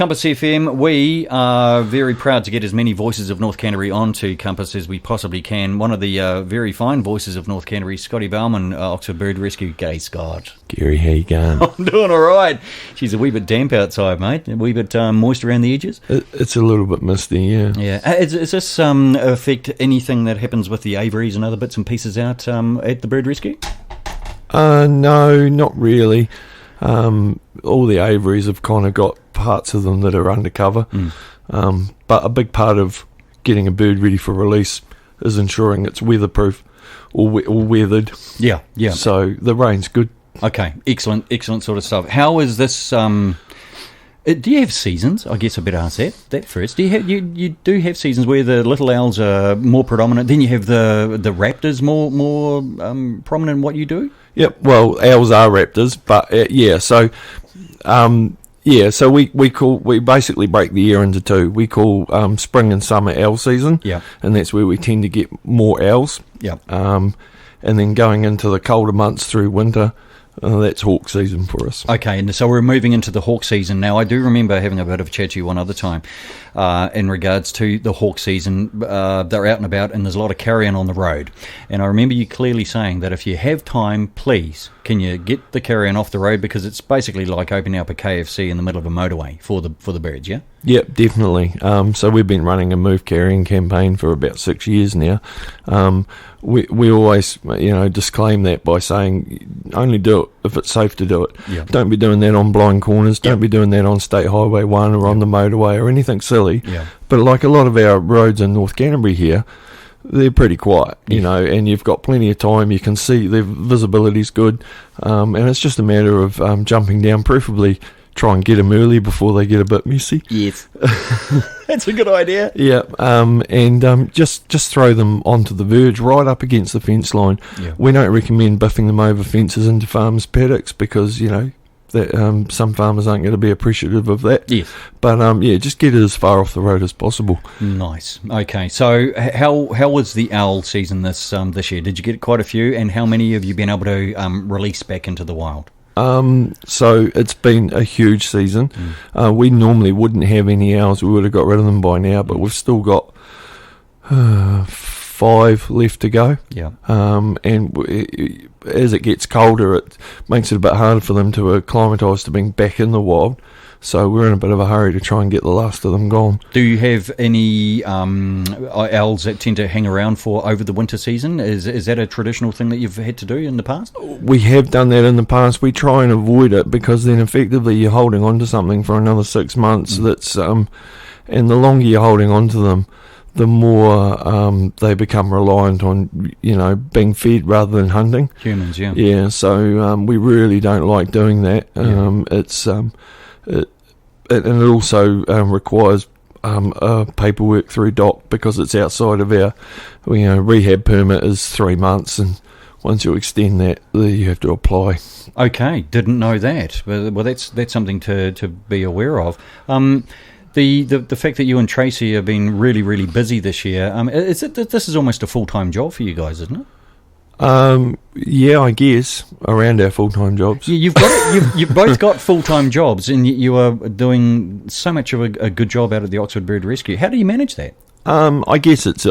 Compass FM. We are very proud to get as many voices of North Canterbury onto Compass as we possibly can. One of the very fine voices of North Canterbury, Scotty Bowman, Oxford Bird Rescue. G'day, Scott. Gary, how you going? I'm doing all right. She's a wee bit damp outside, mate. A wee bit moist around the edges. It's a little bit misty, yeah. Yeah. Does this affect anything that happens with the aviaries and other bits and pieces out at the Bird Rescue? No, not really. All the aviaries have kind of got parts of them that are undercover. But a big part of getting a bird ready for release is ensuring it's weatherproof or weathered. Yeah. So the rain's good. Okay, excellent sort of stuff. How is this? Do you have seasons? I guess I better ask that first. Do you do have seasons where the little owls are more predominant? Then you have the raptors more prominent in what you do? Yep. Well, owls are raptors, but So we basically break the year into two. We call spring and summer owl season. Yeah. And that's where we tend to get more owls. Yeah. And then going into the colder months through winter, that's hawk season for us. Okay, and so we're moving into the hawk season now. I do remember having a bit of a chat to you one other time in regards to the hawk season. They're out and about, and there's a lot of carrion on the road. And I remember you clearly saying that if you have time, please, can you get the carrion off the road, because it's basically like opening up a KFC in the middle of a motorway for the birds, yeah? Yep, definitely. So we've been running a move carrying campaign for about 6 years now. We always, disclaim that by saying only do it if it's safe to do it. Yep. Don't be doing that on blind corners. Don't be doing that on State Highway 1 or on the motorway or anything silly. Yeah. But like a lot of our roads in North Canterbury here, they're pretty quiet, and you've got plenty of time. You can see the visibility's good, and it's just a matter of jumping down, preferably try and get them early before they get a bit messy. Yes. That's a good idea. Yeah, and just throw them onto the verge right up against the fence line. Yeah. We don't recommend biffing them over fences into farmers' paddocks because, that some farmers aren't going to be appreciative of that. Yes. But, just get it as far off the road as possible. Nice. Okay, so how was the owl season this year? Did you get quite a few, and how many have you been able to release back into the wild? So it's been a huge season. We normally wouldn't have any owls. We would have got rid of them by now, but we've still got 5 left to go. Yeah. As it gets colder, it makes it a bit harder for them to acclimatise to being back in the wild. So we're in a bit of a hurry to try and get the last of them gone. Do you have any owls that tend to hang around for over the winter season? Is that a traditional thing that you've had to do in the past? We have done that in the past. We try and avoid it because then effectively you're holding on to something for another 6 months. That's and the longer you're holding on to them, the more they become reliant on, being fed rather than hunting. Humans, yeah. Yeah, so we really don't like doing that. And it also requires paperwork through DOC because it's outside of our rehab permit is 3 months, and once you extend that, you have to apply. Okay, didn't know that. Well, that's something to be aware of. The fact that you and Tracy have been really, really busy this year, this is almost a full-time job for you guys, isn't it? Yeah, I guess around our full-time jobs. You've both got full-time jobs, and you are doing so much of a good job out of the Oxford Bird Rescue. How do you manage that? I guess it's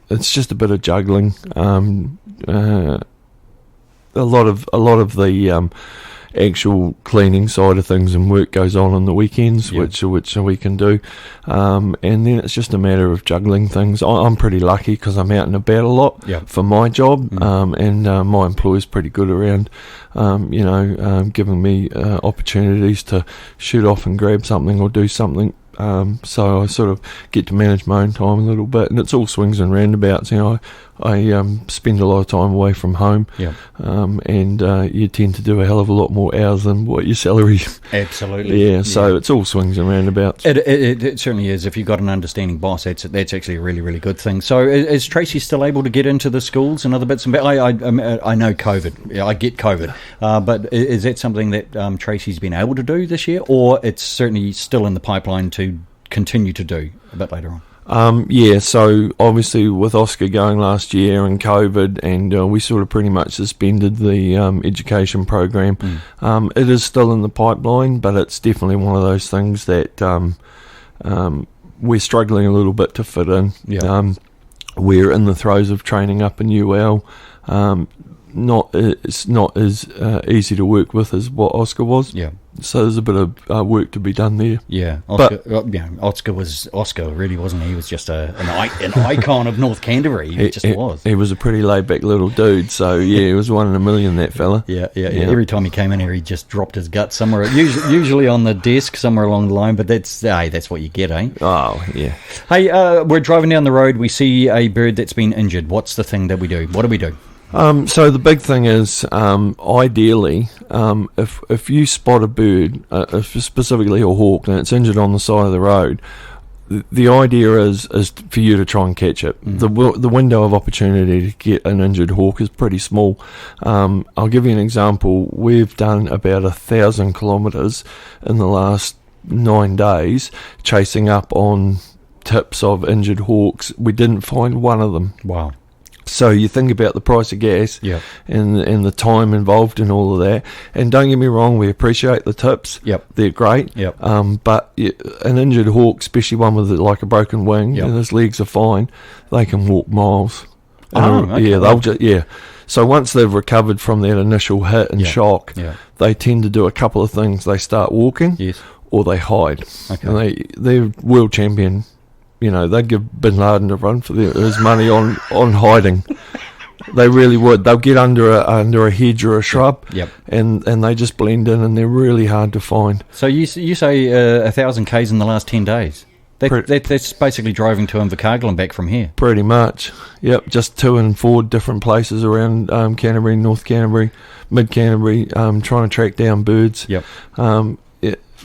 it's just a bit of juggling. A lot of the actual cleaning side of things and work goes on the weekends, which we can do, and then it's just a matter of juggling things. I'm pretty lucky because I'm out and about a lot for my job, and my employer's pretty good around, giving me opportunities to shoot off and grab something or do something. So I sort of get to manage my own time a little bit, and it's all swings and roundabouts. I spend a lot of time away from home, and you tend to do a hell of a lot more hours than what your salary. Absolutely. So it's all swings and roundabouts. It certainly is. If you've got an understanding boss, that's actually a really, really good thing. So is Tracy still able to get into the schools and other bits? And I know COVID. I get COVID. But is that something that Tracy's been able to do this year, or it's certainly still in the pipeline to continue to do a bit later on? Yeah, so obviously with Oscar going last year and COVID, and we sort of pretty much suspended the education program. It is still in the pipeline, but it's definitely one of those things that we're struggling a little bit to fit in. Yeah. We're in the throes of training up a new UL. It's not as easy to work with as what Oscar was. Yeah. So there's a bit of work to be done there. Yeah, Oscar was Oscar, really, wasn't he? He was just an icon of North Canterbury. He just was. He was a pretty laid-back little dude, so yeah, he was one in a million, that fella. Yeah. Every time he came in here, he just dropped his gut somewhere, usually on the desk, somewhere along the line, but that's what you get, eh? Oh, yeah. Hey, we're driving down the road, we see a bird that's been injured. What's the thing that we do? What do we do? So the big thing is, ideally, if you spot a bird, specifically a hawk, and it's injured on the side of the road, the idea is for you to try and catch it. The window of opportunity to get an injured hawk is pretty small. I'll give you an example. We've done about 1,000 kilometres in the last 9 days chasing up on tips of injured hawks. We didn't find one of them. Wow. So you think about the price of gas, Yep. and the time involved in all of that. And don't get me wrong, we appreciate the tips. Yep. They're great. Yep. But an injured hawk, especially one with like a broken wing, Yep. and his legs are fine, they can walk miles. Okay. Yeah, they'll just So once they've recovered from that initial hit and shock, they tend to do a couple of things. They start walking, Yes. or they hide. Okay. And they're world champion. You know, they'd give Bin Laden a run for his money on hiding. They really would. They'll get under a hedge or a shrub, Yep. and they just blend in, and they're really hard to find. So you say 1,000 Ks in the last 10 days? That's basically driving to Invercargill and back from here. Pretty much. Yep, just 2 and 4 different places around Canterbury, North Canterbury, Mid Canterbury, trying to track down birds. Yep.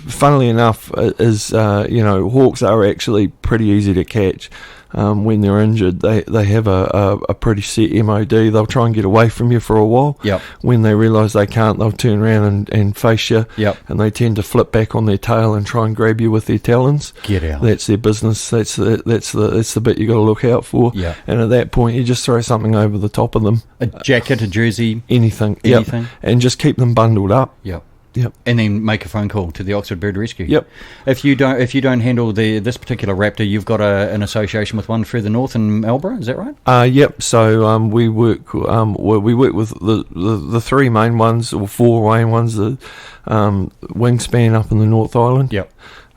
Funnily enough, hawks are actually pretty easy to catch. When they're injured, they have a pretty set MOD. They'll try and get away from you for a while. Yep. When they realise they can't, they'll turn around and face you. Yep. And they tend to flip back on their tail and try and grab you with their talons. Get out. That's their business. That's the bit you got to look out for. Yeah. And at that point, you just throw something over the top of them. A jacket, a jersey, anything. anything. Yep. And just keep them bundled up. Yep. Yep. And then make a phone call to the Oxford Bird Rescue. Yep. If you don't handle this particular raptor, you've got an association with one further north in Marlborough. Is that right? Yep. So we work with the 3 main ones, or 4 main ones. The Wingspan up in the North Island. Yep.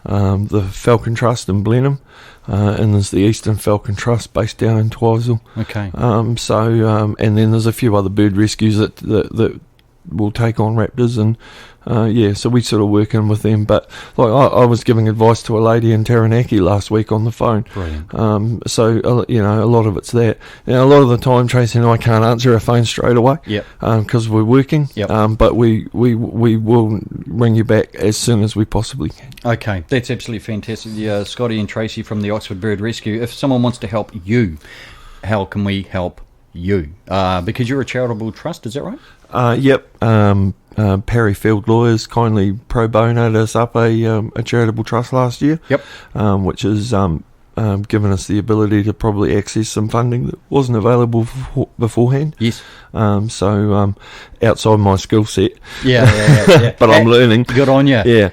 The Falcon Trust in Blenheim, and there's the Eastern Falcon Trust based down in Twizel. Okay. And then there's a few other bird rescues that will take on raptors, and so we sort of work in with them. But like I was giving advice to a lady in Taranaki last week on the phone. Brilliant. A lot of it's that. Now, a lot of the time, Tracy and I can't answer our phone straight away. Yep. Because we're working. Yep. But we will ring you back as soon as we possibly can. Okay, that's absolutely fantastic. Scotty and Tracy from the Oxford Bird Rescue. If someone wants to help you, how can we help you? Because you're a charitable trust, is that right? Yep. Parry Field Lawyers kindly pro bonoed us up a charitable trust last year. Yep. Which has given us the ability to probably access some funding that wasn't available beforehand. Yes. Outside my skill set. Yeah. But I'm learning. Good on you. Yeah.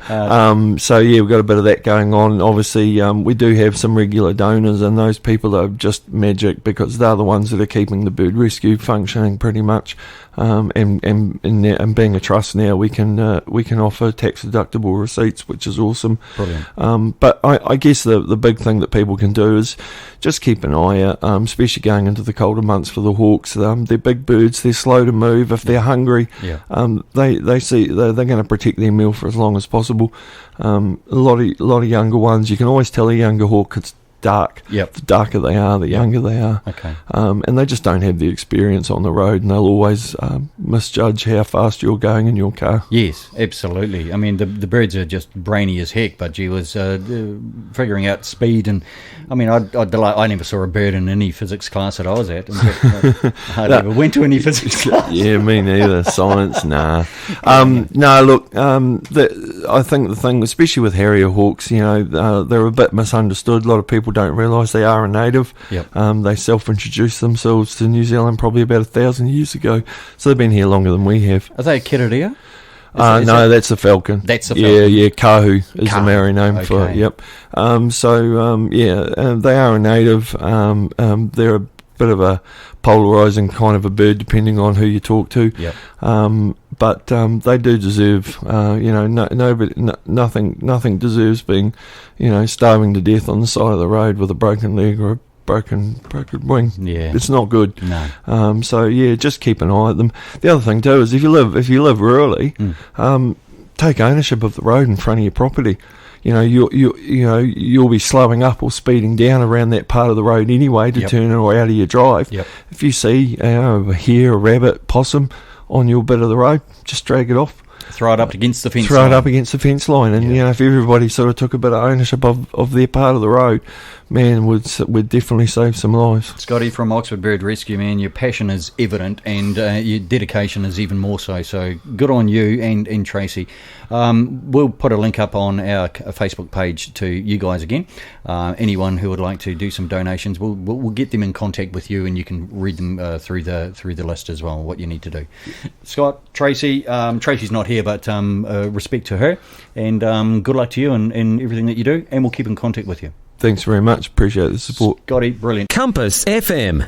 We've got a bit of that going on. Obviously, we do have some regular donors, and those people are just magic because they're the ones that are keeping the bird rescue functioning pretty much. And being a trust now, we can offer tax deductible receipts, which is awesome. Brilliant. But I guess the big thing that people can do is just keep an eye out, especially going into the colder months for the hawks. They're big birds. They're slow to move. If they're hungry, they see they're going to protect their meal for as long as possible. A lot of younger ones, you can always tell a younger hawk it's dark. Yep. The darker they are, the younger they are. Okay. And they just don't have the experience on the road, and they'll always misjudge how fast you're going in your car. Yes, absolutely. I mean, the birds are just brainy as heck, but gee was figuring out speed. And I mean, I never saw a bird in any physics class that I was at. I hardly ever went to any physics class. Yeah, me neither. Science, nah. No, look, I think the thing, especially with harrier hawks, they're a bit misunderstood. A lot of people people don't realise they are a native. Yep. They self-introduced themselves to New Zealand probably about 1,000 years ago, so they've been here longer than we have. Are they a Kiriria? No, that's a falcon. That's a falcon. Yeah, Kahu is the Kahu. Maori name for it. Yep. They are a native. They're a bit of a polarising kind of a bird, depending on who you talk to. Yep. But they do deserve, nothing deserves being, starving to death on the side of the road with a broken leg or a broken wing. Yeah, it's not good. No. Just keep an eye at them. The other thing too is if you live rurally, take ownership of the road in front of your property. You'll be slowing up or speeding down around that part of the road anyway to turn or out of your drive. Yep. If you see a hare, a rabbit, possum on your bit of the road, just drag it off. Throw it up against the fence line. Throw it up against the fence line. And, if everybody sort of took a bit of ownership of their part of the road, man, would definitely save some lives. Scotty from Oxford Bird Rescue, man, your passion is evident and your dedication is even more so. So good on you and Tracy. We'll put a link up on our Facebook page to you guys again. Anyone who would like to do some donations, we'll get them in contact with you, and you can read them through the list as well, what you need to do. Scott, Tracy, Tracy's not here, but respect to her, and good luck to you and everything that you do, and we'll keep in contact with you. Thanks very much. Appreciate the support. Scotty, brilliant. Compass FM.